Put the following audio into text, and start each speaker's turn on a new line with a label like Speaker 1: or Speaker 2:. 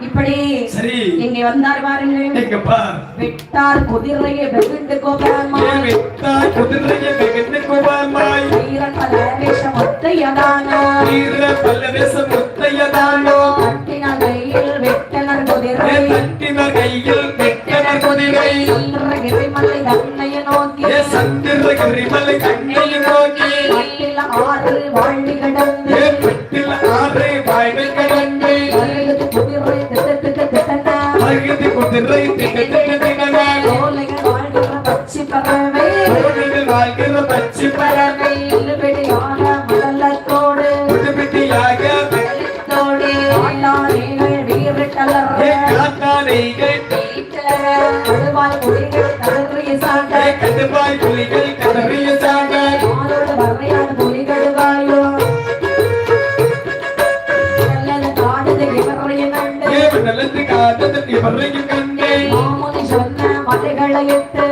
Speaker 1: இப்படி
Speaker 2: சரி
Speaker 1: இங்கே வந்தார் பாருங்கள்.
Speaker 2: எங்கப்பா
Speaker 1: விட்டார் குதிரையை வெகுண்டு கோபமாய்,
Speaker 2: விட்டார் குதிரையை வெகுண்டு கோபமாய்,
Speaker 1: வீர பல்லவேஷ முத்தையதானோ,
Speaker 2: வீர பல்லவேஷ முத்தையதானோ,
Speaker 1: கட்டினர் கையில் வெட்டனர் குதிரை,
Speaker 2: கட்டினர் கையில் வெட்டனர் குதிரை,
Speaker 1: சந்திரகிரிமலை கண்ணையை நோக்கி,
Speaker 2: சந்திரகிரிமலை கண்ணையை நோக்கி,
Speaker 1: பட்டில ஆறு வாழ்வி கிடந்து,
Speaker 2: பட்டில ஆறு வாழ்வி கிடந்து,
Speaker 1: அருகது குதிரை திட்டத்திட்டு திட்டன,
Speaker 2: அருகது குதிரை திட்டத்திட்டு திட்டன,
Speaker 1: சோலைகள் வாழ்கிற பச்சி பறவை,
Speaker 2: சோலைகள் வாழ்கிற பச்சி பறவை,
Speaker 1: இழுபிடியான மடலத்தோடு,
Speaker 2: இழுபிடியாக
Speaker 1: மடலத்தோடு, காட்டானைகள் வீறு கலர்,
Speaker 2: காட்டானைகள்
Speaker 1: கடுவாய் புலிகள் கதறிய சாண்ட,
Speaker 2: கடுவாய் புலிகள் கதறிய சாண்ட,
Speaker 1: ஆரோடு வரையான புலி கடுவாயோ, நல்லது காடுது இவரையும் கண்டு,
Speaker 2: நல்லது காடுது இவரையும் கண்டு,
Speaker 1: மாமுனி சொன்ன மலைகளை இட்டு